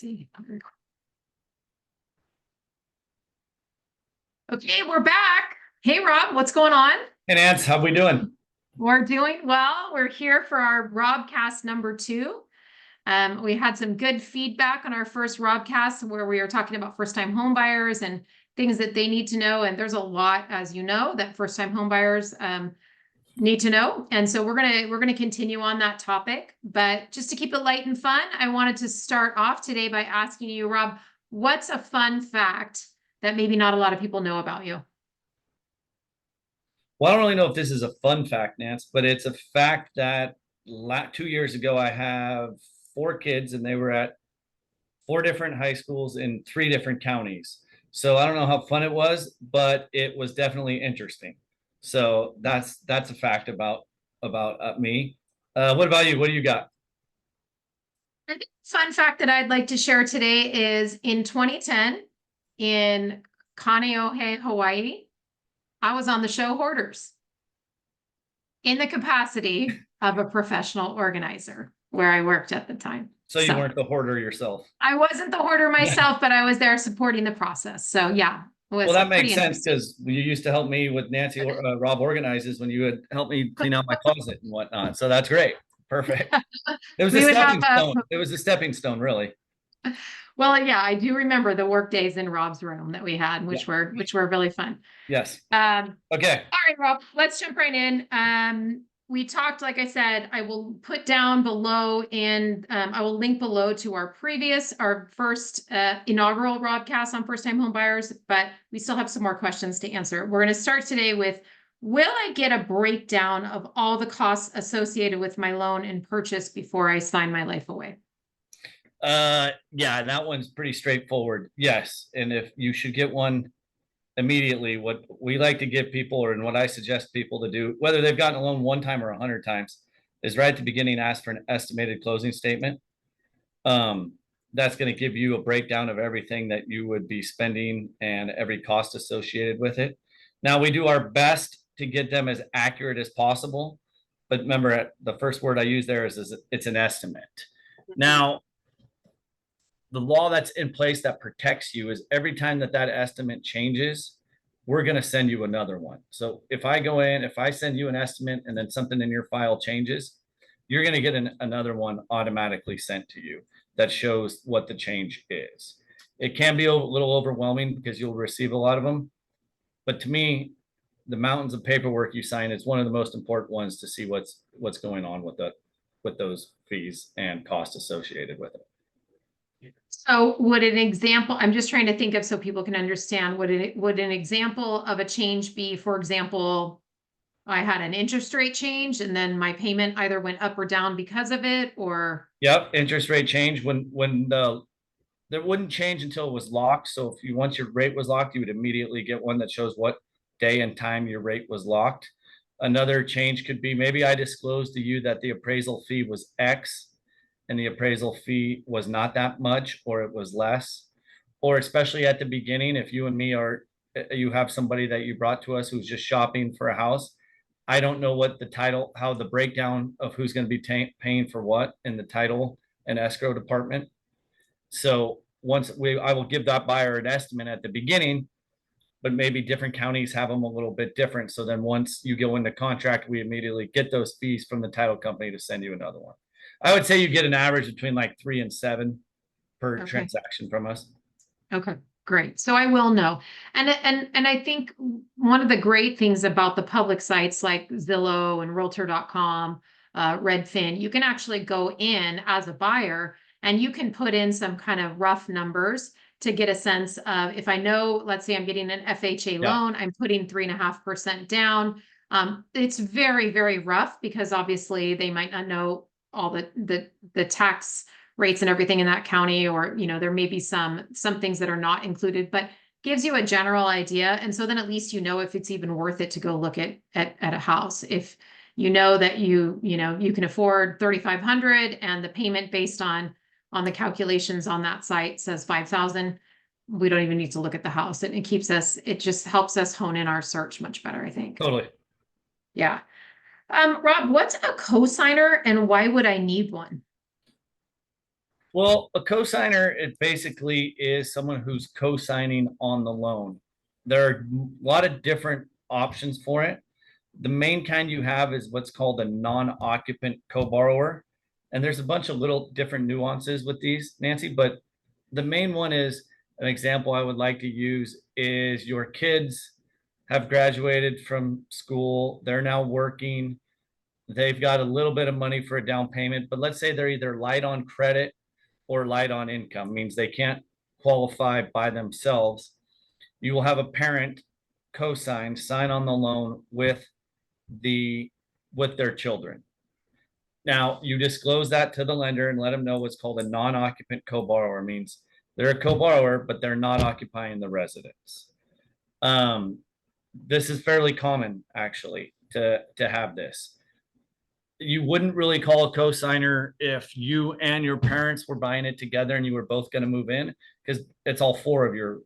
see. Okay, we're back. Hey, Rob, what's going on? Hey, Nance, how we doing? We're doing well. We're here for our ROBcast number 2. We had some good feedback on our first ROBcast where we were talking about first-time home buyers and things that they need to know. And there's a lot, as you know, that first-time home buyers need to know. And so we're gonna continue on that topic. But just to keep it light and fun, I wanted to start off today by asking you, Rob, what's a fun fact that maybe not a lot of people know about you? Well, I don't really know if this is a fun fact, Nance, but it's a fact that 2 years ago, I have 4 kids and they were at 4 different high schools in 3 different counties. So I don't know how fun it was, but it was definitely interesting. So that's a fact about me. What about you? What do you got? I think a fun fact that I'd like to share today is in 2010 in Kaneohe, Hawaii, I was on the show Hoarders in the capacity of a professional organizer where I worked at the time. So you weren't the hoarder yourself. I wasn't the hoarder myself, but I was there supporting the process. So yeah, it was Well, that pretty makes sense interesting. because you used to help me with Nancy Rob organizes when you would help me clean out my closet and whatnot. So that's great. Perfect. It was a We would have stepping stone. It was a stepping stone, really. well, yeah, I do remember the work days in Rob's room that we had, which Yeah. were really fun. Yes. Um, Okay. All right, Rob, let's jump right in. We talked, like I said, I will put down below and I will link below to our first inaugural Robcast on first-time home buyers, but we still have some more questions to answer. We're going to start today with, will I get a breakdown of all the costs associated with my loan and purchase before I sign my life away? Yeah, that one's pretty straightforward. Yes. And if you should get one immediately, what we like to give people, or and what I suggest people to do, whether they've gotten a loan one time or 100 times, is right at the beginning, ask for an estimated closing statement. That's going to give you a breakdown of everything that you would be spending and every cost associated with it. Now, we do our best to get them as accurate as possible, but remember, the first word I use there is it's an estimate. Now, the law that's in place that protects you is every time that estimate changes, we're going to send you another one. So if I send you an estimate and then something in your file changes, you're going to get another one automatically sent to you that shows what the change is. It can be a little overwhelming because you'll receive a lot of them. But to me, the mountains of paperwork you sign is one of the most important ones to see what's going on with those fees and costs associated with it. So would an example, I'm just trying to think of so people can understand, would an example of a change be, for example, I had an interest rate change and then my payment either went up or down because of it, or? Yep, interest rate change when that wouldn't change until it was locked. So if once your rate was locked, you would immediately get one that shows what day and time your rate was locked. Another change could be maybe I disclosed to you that the appraisal fee was X and the appraisal fee was not that much, or it was less. Or especially at the beginning, if you have somebody that you brought to us who's just shopping for a house, I don't know what how the breakdown of who's going to be paying for what in the title and escrow department. So I will give that buyer an estimate at the beginning, but maybe different counties have them a little bit different. So then once you go into contract, we immediately get those fees from the title company to send you another one. I would say you get an average between like 3 and 7 per transaction from us. Okay, great. So I will know. And I think one of the great things about the public sites like Zillow and Realtor.com, Redfin, you can actually go in as a buyer and you can put in some kind of rough numbers to get a sense of, if I know, let's say I'm getting an FHA loan, I'm putting 3.5% down. It's very, very rough because obviously they might not know all the tax rates and everything in that county, or, there may be some things that are not included, but gives you a general idea. And so then at least, if it's even worth it to go look at a house. If you know that you can afford 3,500 and the payment based on the calculations on that site says 5,000, we don't even need to look at the house. It just helps us hone in our search much better, I think. Totally. Yeah. Rob, what's a cosigner and why would I need one? Well, a cosigner, it basically is someone who's co-signing on the loan. There are a lot of different options for it. The main kind you have is what's called a non-occupant co-borrower. And there's a bunch of little different nuances with these, Nancy, but the main one is an example I would like to use is your kids have graduated from school. They're now working. They've got a little bit of money for a down payment, but let's say they're either light on credit or light on income, means they can't qualify by themselves. You will have a parent co-sign, sign on the loan the with their children. Now you disclose that to the lender and let them know what's called a non-occupant co-borrower, means they're a co-borrower, but they're not occupying the residence. This is fairly common actually to have this. You wouldn't really call a co-signer if you and your parents were buying it together and you were both going to move in, because it's all four of your,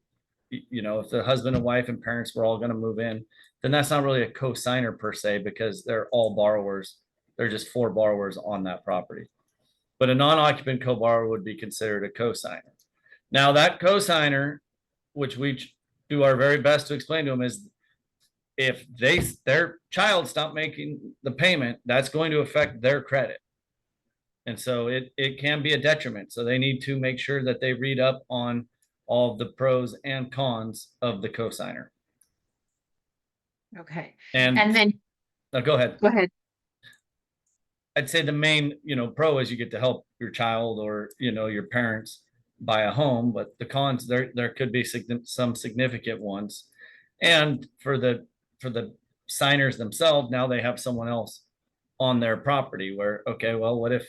if the husband and wife and parents were all going to move in, then that's not really a co-signer per se, because they're all borrowers. They're just four borrowers on that property. But a non-occupant co-borrower would be considered a co-signer. Now that co-signer, which we do our very best to explain to them, is if their child stopped making the payment, that's going to affect their credit. And so it can be a detriment. So they need to make sure that they read up on all of the pros and cons of the cosigner. Okay. And then go ahead. Go ahead. I'd say the main, pro is you get to help your child or, your parents buy a home, but the cons, there could be some significant ones. And for the signers themselves, now they have someone else on their property where, okay, well, what if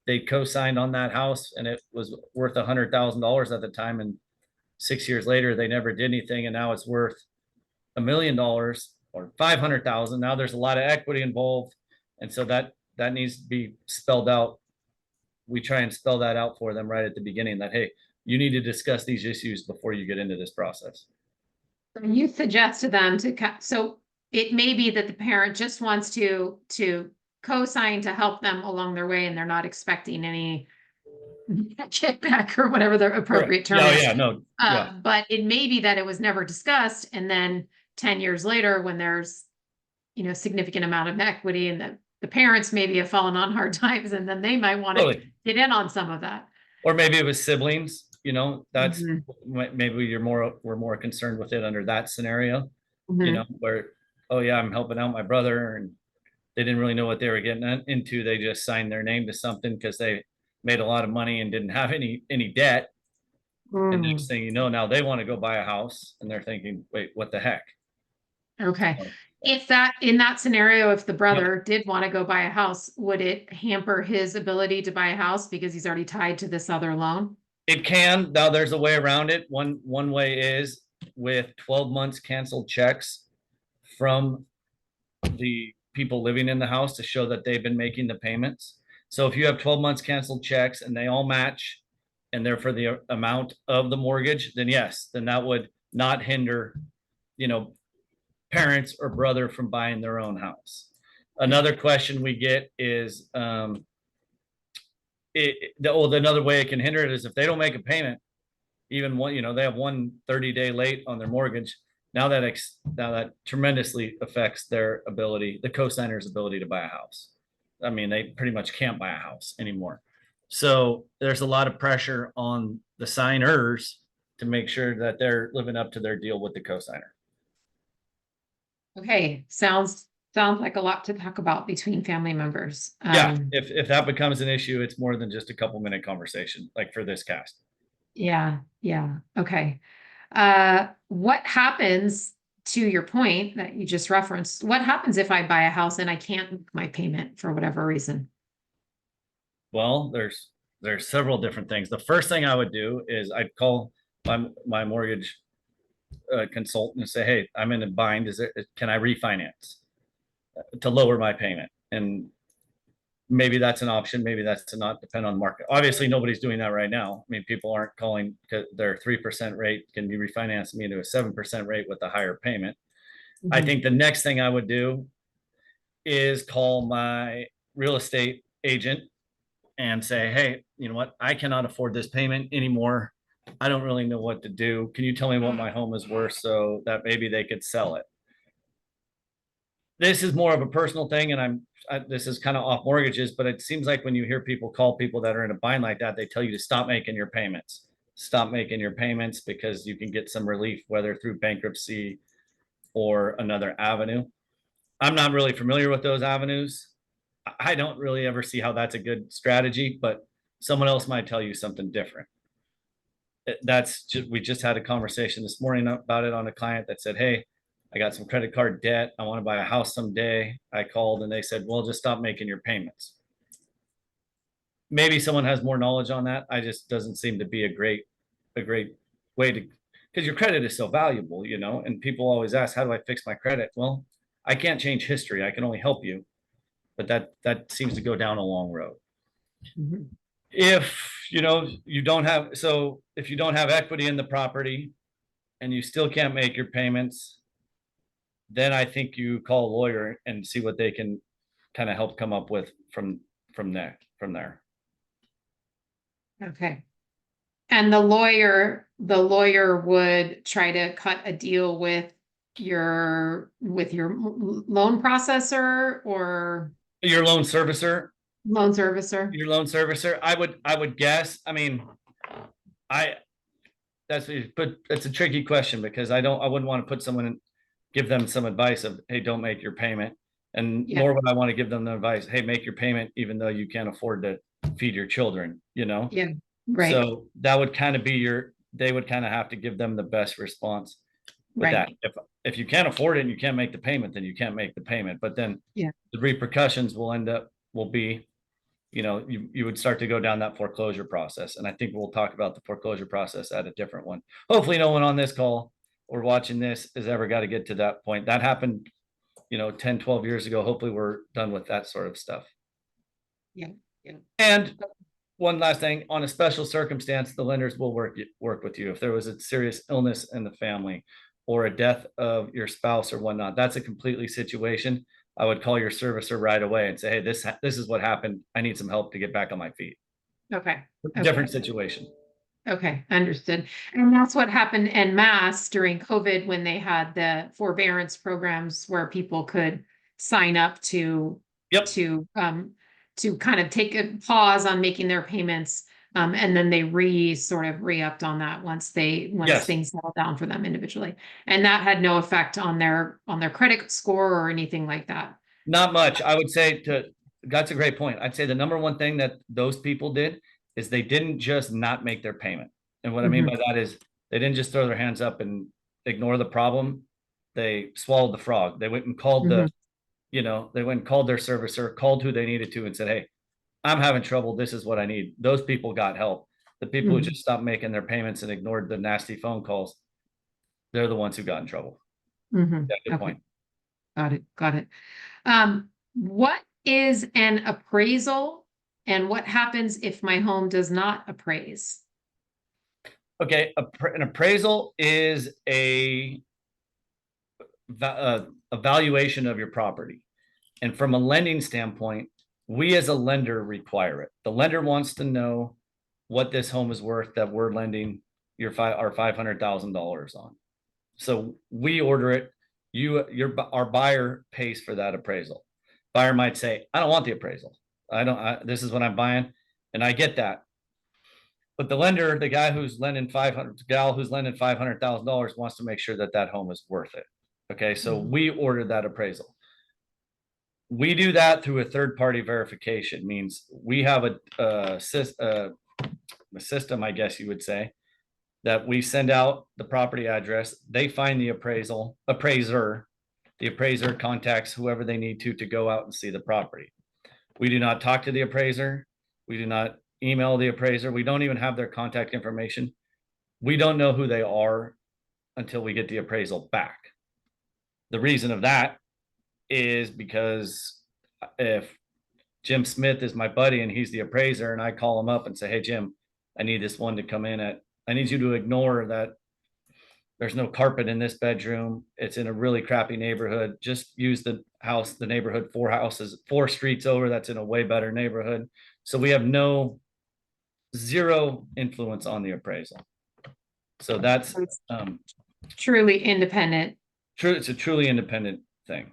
they co-signed on that house and it was worth $100,000 at the time, and 6 years later they never did anything, and now it's worth $1 million or 500,000. Now there's a lot of equity involved, and so that needs to be spelled out. We try and spell that out for them right at the beginning, that hey, you need to discuss these issues before you get into this process. You suggest to them so it may be that the parent just wants to co-sign to help them along their way, and they're not expecting any kickback or whatever the appropriate term is. Yeah, no. But it may be that it was never discussed, and then 10 years later, when there's significant amount of equity, and the parents maybe have fallen on hard times, and then they might want to get in on some of that. Or maybe it was siblings. That's maybe we're more concerned with it under that scenario. Where, oh yeah, I'm helping out my brother, and they didn't really know what they were getting into. They just signed their name to something because they made a lot of money and didn't have any debt. And next thing you know, now they want to go buy a house, and they're thinking, wait, what the heck? Okay. In that scenario, if the brother did want to go buy a house, would it hamper his ability to buy a house because he's already tied to this other loan? It can. Now there's a way around it. One way is with 12 months canceled checks from the people living in the house to show that they've been making the payments. So if you have 12 months canceled checks and they all match and they're for the amount of the mortgage, then yes, then that would not hinder, parents or brother from buying their own house. Another question we get is, another way it can hinder it is if they don't make a payment, even one, they have 30-day late on their mortgage. Now that tremendously affects their ability, the co-signer's ability to buy a house. I mean, they pretty much can't buy a house anymore. So there's a lot of pressure on the signers to make sure that they're living up to their deal with the co-signer. Okay, sounds like a lot to talk about between family members. Yeah, if that becomes an issue, it's more than just a couple-minute conversation, like for this cast. Yeah. Okay. What happens, to your point that you just referenced, what happens if I buy a house and I can't make my payment for whatever reason? Well, there's several different things. The first thing I would do is I'd call my mortgage consultant and say, hey, I'm in a bind. Can I refinance to lower my payment? And maybe that's an option. Maybe that's to not depend on market. Obviously, nobody's doing that right now. I mean, people aren't calling because their 3% rate can be refinanced me to a 7% rate with a higher payment. I think the next thing I would do is call my real estate agent and say, hey, you know what, I cannot afford this payment anymore. I don't really know what to do. Can you tell me what my home is worth so that maybe they could sell it? This is more of a personal thing, and this is kind of off mortgages, but it seems like when you hear people call people that are in a bind like that, they tell you to stop making your payments. Stop making your payments because you can get some relief, whether through bankruptcy or another avenue. I'm not really familiar with those avenues. I don't really ever see how that's a good strategy, but someone else might tell you something different. We just had a conversation this morning about it on a client that said, hey, I got some credit card debt. I want to buy a house someday. I called and they said, well, just stop making your payments. Maybe someone has more knowledge on that. I just doesn't seem to be a great way to, because your credit is so valuable, and people always ask, how do I fix my credit? Well, I can't change history. I can only help you, but that seems to go down a long road. Mm-hmm. If you don't have, so if you don't have equity in the property and you still can't make your payments, then I think you call a lawyer and see what they can kind of help come up with from there. Okay. And the lawyer would try to cut a deal with your loan processor or Your loan servicer. loan servicer. Your loan servicer. I would guess. I mean, that's a tricky question because I wouldn't want to put someone in, give them some advice of, hey, don't make your payment. And nor would I want to give them the advice, hey, make your payment, even though you can't afford to feed your children, Yeah, right. So that would kind of be they would kind of have to give them the best response with that. If you can't afford it and you can't make the payment, then you can't make the payment. But then the repercussions will be, you would start to go down that foreclosure process. And I think we'll talk about the foreclosure process at a different one. Hopefully no one on this call or watching this has ever got to get to that point. That happened, 10, 12 years ago. Hopefully we're done with that sort of stuff. Yeah. And one last thing, on a special circumstance, the lenders will work with you. If there was a serious illness in the family or a death of your spouse or whatnot, that's a completely situation. I would call your servicer right away and say, hey, this is what happened. I need some help to get back on my feet. Okay. Different situation. Okay, understood. And that's what happened en masse during COVID when they had the forbearance programs where people could sign up to kind of take a pause on making their payments. And then they re-upped on that once things settled down for them individually. And that had no effect on their credit score or anything like that. Not much. I would say that's a great point. I'd say the number one thing that those people did is they didn't just not make their payment. And what I mean by that is they didn't just throw their hands up and ignore the problem. They swallowed the frog. They went and called they went and called their servicer, called who they needed to and said, hey, I'm having trouble. This is what I need. Those people got help. The people who just stopped making their payments and ignored the nasty phone calls, they're the ones who got in trouble. Yeah, good point. Got it. What is an appraisal and what happens if my home does not appraise? Okay, an appraisal is a evaluation of your property. And from a lending standpoint, we as a lender require it. The lender wants to know what this home is worth that we're lending our $500,000 on. So we order it. Our buyer pays for that appraisal. Buyer might say, I don't want the appraisal. This is what I'm buying. And I get that. But the lender, the gal who's lending $500,000 wants to make sure that home is worth it. Okay. So we order that appraisal. We do that through a third-party verification, means we have a system, I guess you would say, that we send out the property address. They find the appraiser. The appraiser contacts whoever they need to go out and see the property. We do not talk to the appraiser. We do not email the appraiser. We don't even have their contact information. We don't know who they are until we get the appraisal back. The reason of that is because if Jim Smith is my buddy and he's the appraiser and I call him up and say, hey, Jim, I need this one to come in I need you to ignore that there's no carpet in this bedroom. It's in a really crappy neighborhood. Just use the neighborhood 4 streets over. That's in a way better neighborhood. So we have zero influence on the appraisal. So that's So it's truly independent. true. It's a truly independent thing,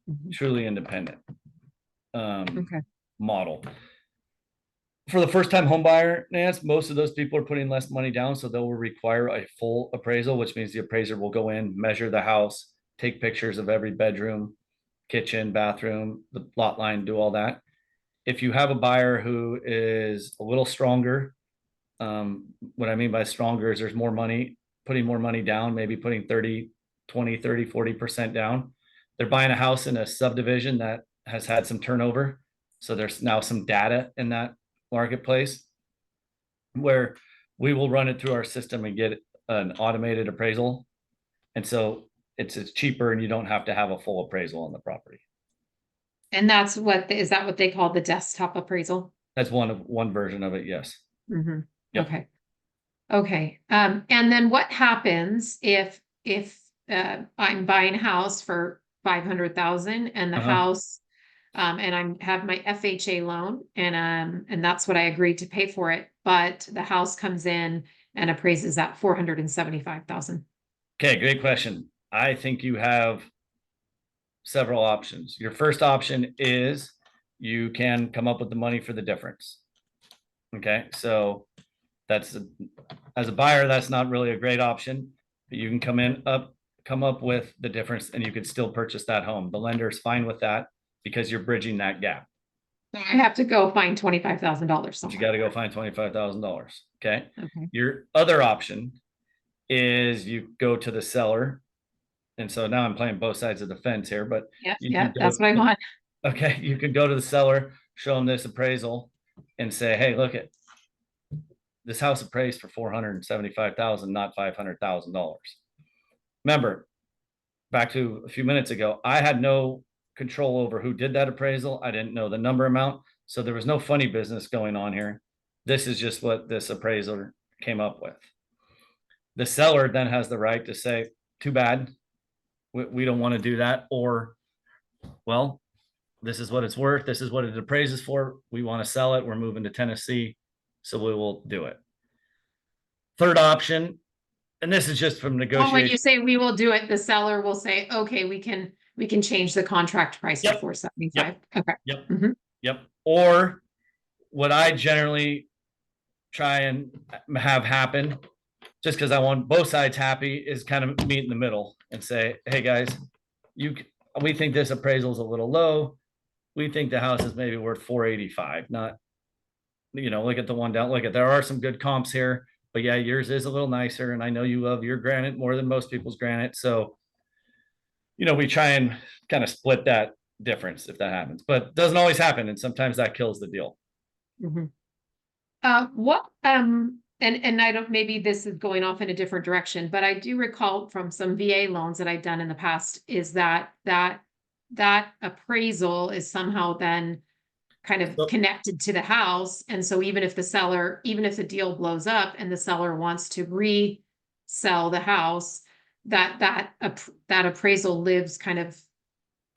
Mhm. truly independent Okay. model. For the first time home buyer, Nance, most of those people are putting less money down, so they will require a full appraisal, which means the appraiser will go in, measure the house, take pictures of every bedroom, kitchen, bathroom, the lot line, do all that. If you have a buyer who is a little stronger, what I mean by stronger is there's more money, putting more money down, maybe putting 30, 20, 30, 40% down. They're buying a house in a subdivision that has had some turnover. So there's now some data in that marketplace where we will run it through our system and get an automated appraisal. And so it's cheaper and you don't have to have a full appraisal on the property. And that's is that what they call the desktop appraisal? That's one version of it. Yes. Mm-hmm. Yep. Okay. Okay. And then what happens if I'm buying a house for 500,000 and the house and I have my FHA loan and that's what I agreed to pay for it, but the house comes in and appraises at 475,000. Okay, great question. I think you have several options. Your first option is you can come up with the money for the difference. Okay, so as a buyer, that's not really a great option, but you can come up with the difference and you could still purchase that home. The lender is fine with that because you're bridging that gap. So I have to go find $25,000 somewhere. You got to go find $25,000. Okay. Okay. Your other option is you go to the seller. And so now I'm playing both sides of the fence here, but yeah, that's what I want. Okay, you can go to the seller, show them this appraisal and say, hey, look at this house appraised for 475,000, not $500,000. Remember, back to a few minutes ago, I had no control over who did that appraisal. I didn't know the number amount. So there was no funny business going on here. This is just what this appraiser came up with. The seller then has the right to say, too bad, we don't want to do that. Or, well, this is what it's worth. This is what it appraises for. We want to sell it. We're moving to Tennessee, so we will do it. Third option, and this is just from negotiation. Well, when you say we will do it, the seller will say, okay, we can change the contract price to 475. Okay. Yep. Mm-hmm. Yep. Or what I generally try and have happen, just because I want both sides happy, is kind of meet in the middle and say, hey guys, we think this appraisal is a little low. We think the house is maybe worth 485. Not, look at the one down. There are some good comps here, but yeah, yours is a little nicer. And I know you love your granite more than most people's granite. So, we try and kind of split that difference if that happens, but it doesn't always happen. And sometimes that kills the deal. Mm-hmm. And I don't, maybe this is going off in a different direction, but I do recall from some VA loans that I've done in the past is that appraisal is somehow then kind of connected to the house. And so even if the deal blows up and the seller wants to resell the house, that appraisal lives kind of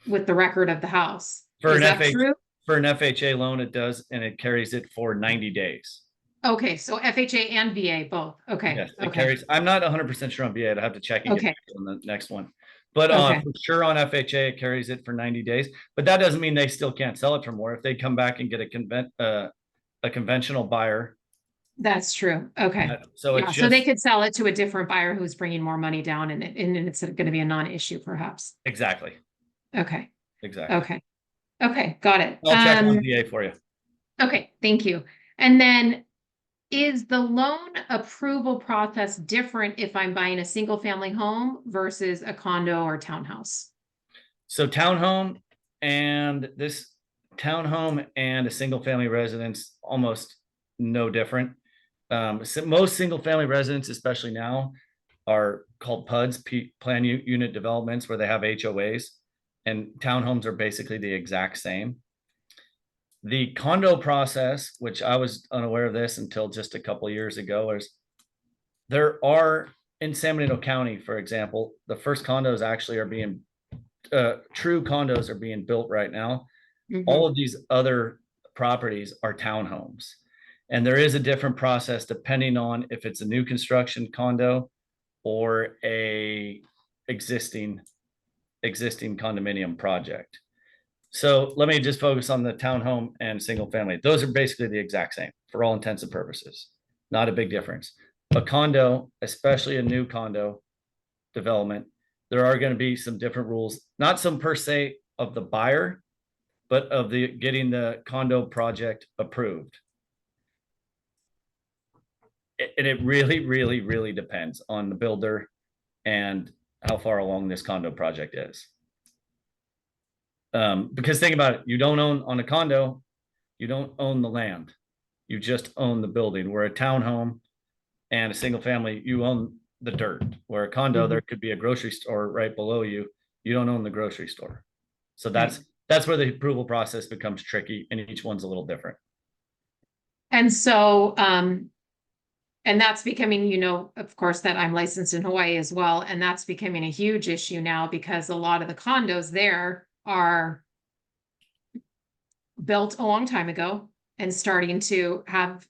with the record of the house. Is that true? For an FHA loan, it does, and it carries it for 90 days. Okay, so FHA and VA both. Okay. Yes, it okay. carries. I'm not 100% sure on VA. I'd have to check and get on the next one. But for sure on FHA, it carries it for 90 days. But that doesn't mean they still can't sell it for more. If they come back and get a conventional buyer. That's true. Okay. So they could sell it to a different buyer who's bringing more money down, and it's going to be a non-issue, perhaps. Exactly. Okay. Exactly. Okay. Got it. I'll check on VA for you. Okay. Thank you. And then, is the loan approval process different if I'm buying a single family home versus a condo or townhouse? So townhome and a single family residence, almost no different. Most single family residents, especially now, are called PUDs, plan unit developments, where they have HOAs, and townhomes are basically the exact same. The condo process, which I was unaware of this until just a couple of years ago, is there are in San Benito County, for example, the first condos actually are true condos are being built right now. Mm-hmm. All of these other properties are townhomes. And there is a different process depending on if it's a new construction condo or a existing condominium project. So let me just focus on the townhome and single family. Those are basically the exact same for all intents and purposes. Not a big difference. A condo, especially a new condo development, there are going to be some different rules, not some per se of the buyer, but of the getting the condo project approved. And it really, really, really depends on the builder and how far along this condo project is. Because think about it, you don't own on a condo, you don't own the land, you just own the building. Where a townhome and a single family, you own the dirt. Where a condo, there could be a grocery store right below you, you don't own the grocery store. So that's where the approval process becomes tricky, and each one's a little different. And so, and that's becoming, you know, of course, that I'm licensed in Hawaii as well. And that's becoming a huge issue now because a lot of the condos there are built a long time ago and starting to have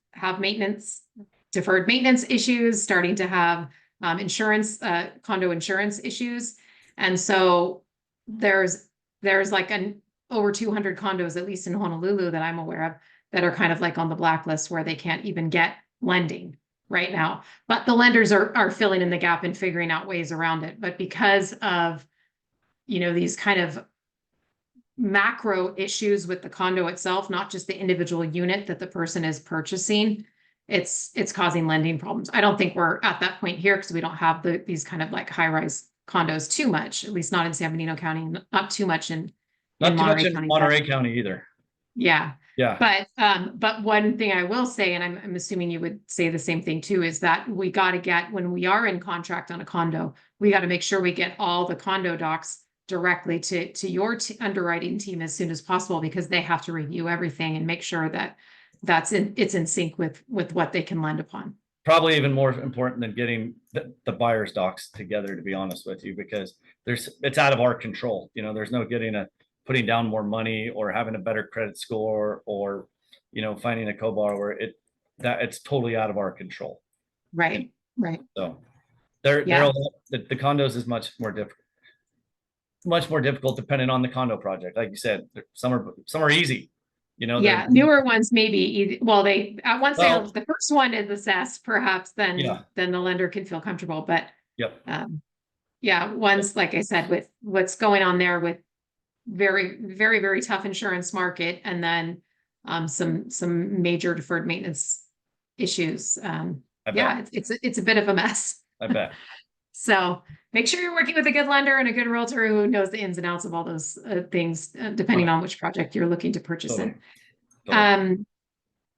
deferred maintenance issues, starting to have condo insurance issues. And so there's like over 200 condos, at least in Honolulu, that I'm aware of, that are kind of like on the blacklist where they can't even get lending right now. But the lenders are filling in the gap and figuring out ways around it. But because of, you know, these kind of macro issues with the condo itself, not just the individual unit that the person is purchasing, it's causing lending problems. I don't think we're at that point here because we don't have these kind of like high-rise condos too much, at least not in San Bernardino County, not too much in Monterey County either. Yeah. Yeah. But one thing I will say, and I'm assuming you would say the same thing too, is that we got to get, when we are in contract on a condo, we got to make sure we get all the condo docs directly to your underwriting team as soon as possible, because they have to review everything and make sure that it's in sync with what they can lend upon. Probably even more important than getting the buyer's docs together, to be honest with you, because it's out of our control. You know, there's no putting down more money or having a better credit score or, you know, finding a co-borrower. It's totally out of our control. Right. So the condos is much more difficult depending on the condo project. Like you said, some are easy, you know. Yeah, newer ones maybe. Well, the first one is assessed, perhaps then the lender can feel comfortable. But once, like I said, with what's going on there with very, very, very tough insurance market, and then some major deferred maintenance issues. It's a bit of a mess. I bet. So make sure you're working with a good lender and a good realtor who knows the ins and outs of all those things, depending on which project you're looking to purchase in. And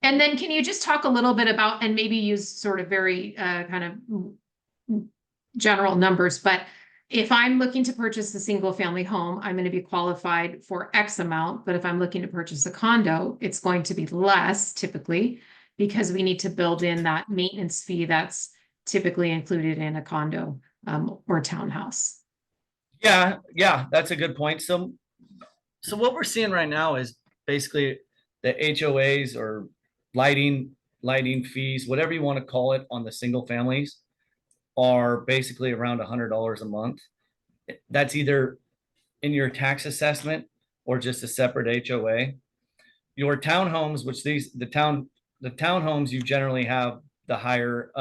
then can you just talk a little bit about, and maybe use sort of very kind of general numbers, but if I'm looking to purchase a single family home, I'm going to be qualified for X amount. But if I'm looking to purchase a condo, it's going to be less typically, because we need to build in that maintenance fee that's typically included in a condo or townhouse. Yeah, that's a good point. So what we're seeing right now is basically the HOAs or lighting fees, whatever you want to call it, on the single families are basically around $100 a month. That's either in your tax assessment or just a separate HOA. Your townhomes, which the townhomes, you generally have the higher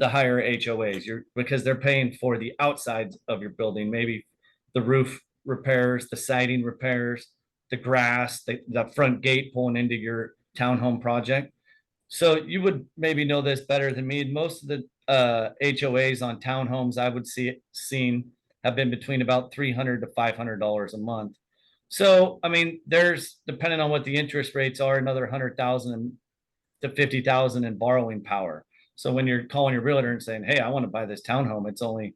HOAs, because they're paying for the outsides of your building, maybe the roof repairs, the siding repairs, the grass, the front gate pulling into your townhome project. So you would maybe know this better than me. Most of the HOAs on townhomes I would seen have been between about $300 to $500 a month. So I mean, there's, depending on what the interest rates are, another $100,000 to $50,000 in borrowing power. So when you're calling your realtor and saying, "Hey, I want to buy this townhome, it's only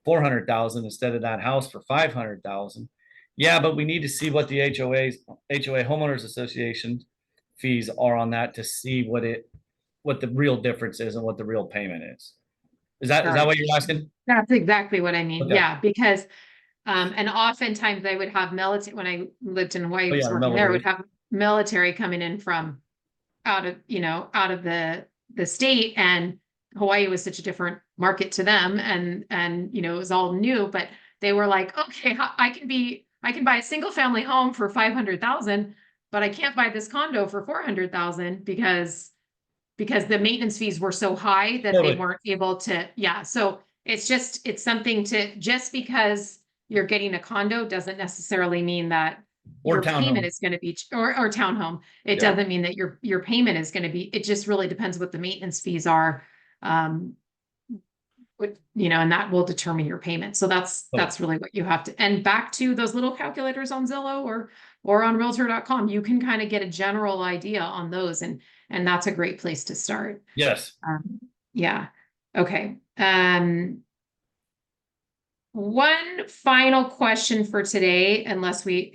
$400,000 instead of that house for $500,000." Yeah, but we need to see what the HOA homeowners association fees are on that to see what the real difference is and what the real payment is. Is that what you're asking? That's exactly what I mean. Okay. Yeah, because and oftentimes they would have when I lived in Hawaii, I was working there, would have military coming in from out of, out of the state, and Hawaii was such a different market to them. And, it was all new, but they were like, okay, I can buy a single family home for 500,000, but I can't buy this condo for 400,000 because the maintenance fees were so high that they Totally. weren't able to, yeah. So it's something to, just because you're getting a condo doesn't necessarily mean that Or your payment townhome. is going to be, or townhome. It Yeah. doesn't mean that your payment is going to be, it just really depends what the maintenance fees are. Um, and that will determine your payment. So that's really what you have to, and back to those little calculators on Zillow or on Realtor.com, you can kind of get a general idea on those, and that's a great place to start. Yes. Yeah. Okay. One final question for today, unless we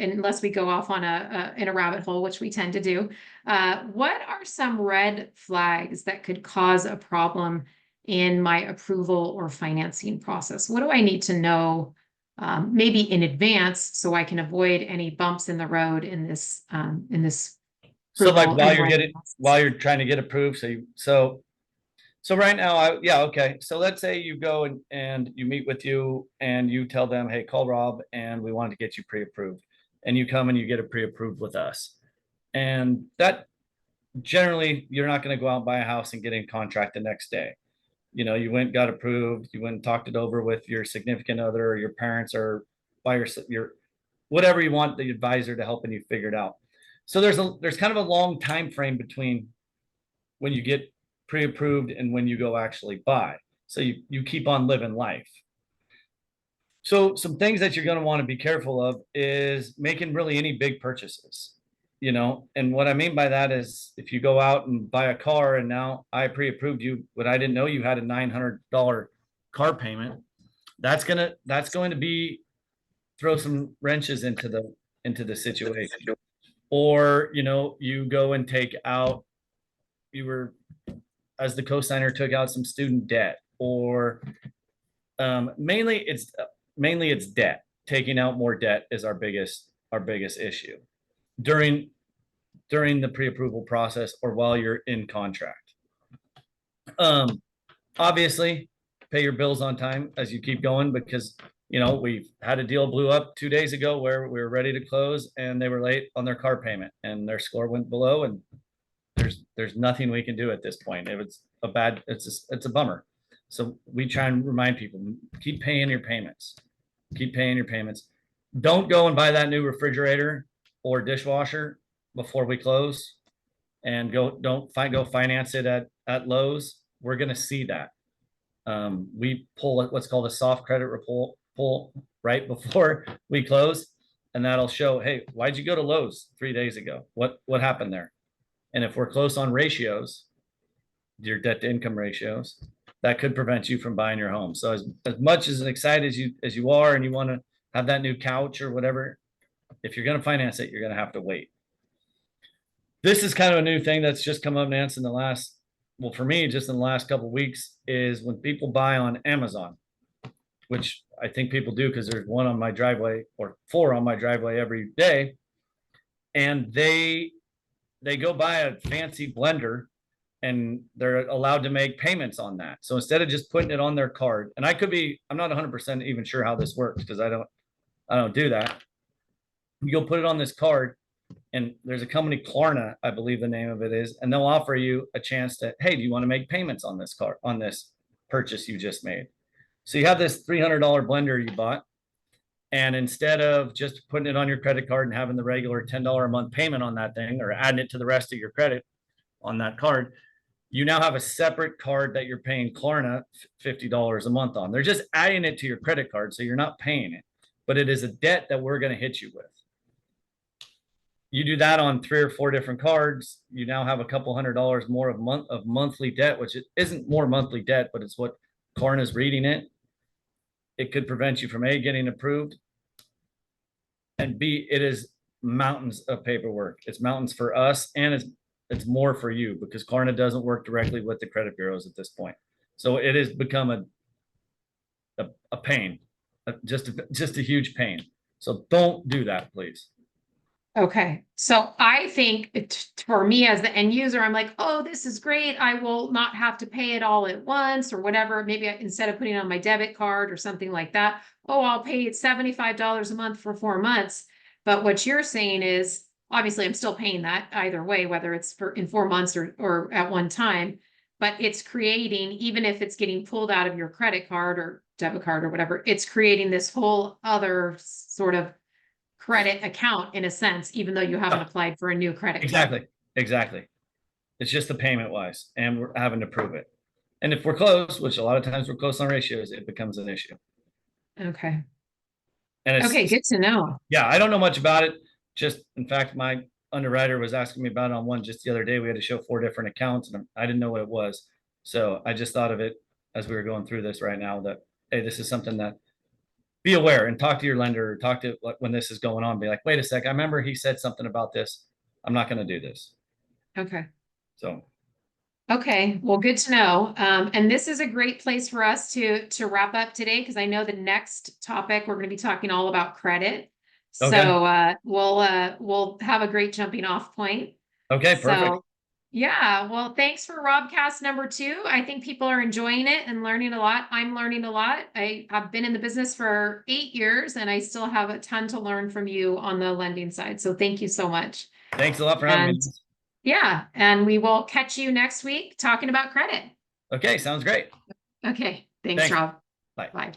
go off on in a rabbit hole, which we tend to do. What are some red flags that could cause a problem in my approval or financing process? What do I need to know, maybe in advance, so I can avoid any bumps in the road in this So like approval and lending while process? you're trying to get approved, so right now, yeah, okay. So let's say you go and you meet with you and you tell them, hey, call Rob and we want to get you pre-approved. And you come and you get it pre-approved with us. And that generally, you're not going to go out and buy a house and get in contract the next day. You went, got approved, you went and talked it over with your significant other or your parents or by your whatever you want the advisor to helping you figure it out. So there's kind of a long time frame between when you get pre-approved and when you go actually buy. So you keep on living life. So some things that you're going to want to be careful of is making really any big purchases, and what I mean by that is if you go out and buy a car and now I pre-approved you, but I didn't know you had a $900 car payment, that's going to be throw some wrenches into the situation. Or, you go and take out, you were, as the co-signer, took out some student debt, or mainly it's debt. Taking out more debt is our biggest issue during the pre-approval process or while you're in contract. Obviously, pay your bills on time as you keep going, because we've had a deal blew up 2 days ago where we were ready to close and they were late on their car payment and their score went below, and there's nothing we can do at this point. If it's it's a bummer. So we try and remind people, keep paying your payments. Keep paying your payments. Don't go and buy that new refrigerator or dishwasher before we close, and go finance it at Lowe's. We're going to see that. We pull what's called a soft credit pull right before we close, and that'll show, hey, why'd you go to Lowe's 3 days ago? What happened there? And if we're close on ratios, your debt to income ratios, that could prevent you from buying your home. So as much as excited as you are and you want to have that new couch or whatever, if you're going to finance it, you're going to have to wait. This is kind of a new thing that's just come up, Nancy, for me, just in the last couple of weeks, is when people buy on Amazon, which I think people do because there's one on my driveway or 4 on my driveway every day. And they go buy a fancy blender and they're allowed to make payments on that. So instead of just putting it on their card, and I'm not 100% even sure how this works because I don't do that. You go put it on this card, and there's a company, CalRE, I believe the name of it is, and they'll offer you a chance to, hey, do you want to make payments on this card, on this purchase you just made? So you have this $300 blender you bought, and instead of just putting it on your credit card and having the regular $10 a month payment on that thing, or adding it to the rest of your credit on that card, you now have a separate card that you're paying CalRE $50 a month on. They're just adding it to your credit card, so you're not paying it, but it is a debt that we're going to hit you with. You do that on 3 or 4 different cards, you now have a couple $100 more of monthly debt, which isn't more monthly debt, but it's what CalRE is reading it. It could prevent you from A, getting approved, and B, it is mountains of paperwork. It's mountains for us, and it's more for you because CalRE doesn't work directly with the credit bureaus at this point. So it has become a pain, just a huge pain. So don't do that, please. Okay, so I think for me as the end user, I'm like, oh, this is great. I will not have to pay it all at once or whatever. Maybe instead of putting it on my debit card or something like that, oh, I'll pay it $75 a month for 4 months. But what you're saying is, obviously, I'm still paying that either way, whether it's for in 4 months or at one time. But it's creating, even if it's getting pulled out of your credit card or debit card or whatever, it's creating this whole other sort of credit account in a sense, even though you haven't Yeah, applied for a new credit card. exactly, exactly. It's just the payment wise, and we're having to prove it. And if we're close, which a lot of times we're close on ratios, it becomes an issue. Okay. And Okay, it's, good to know. yeah, I don't know much about it. Just, in fact, my underwriter was asking me about it on one just the other day. We had to show 4 different accounts and I didn't know what it was. So I just thought of it as we were going through this right now that, hey, this is something that be aware and talk to your lender, talk to when this is going on, be like, wait a sec, I remember he said something about this. I'm not going to do this. Okay. So, Okay, well, good to know. And this is a great place for us to wrap up today because I know the next topic we're going to be talking all about credit. okay. So we'll have a great jumping off point. Okay. Perfect. So yeah, well, thanks for Robcast number 2. I think people are enjoying it and learning a lot. I'm learning a lot. I've been in the business for 8 years and I still have a ton to learn from you on the lending side. So thank you so much. Thanks a lot for having And me. yeah, and we will catch you next week talking about credit. Okay. Sounds great. Okay, thanks, Thanks. Rob. Bye. Bye.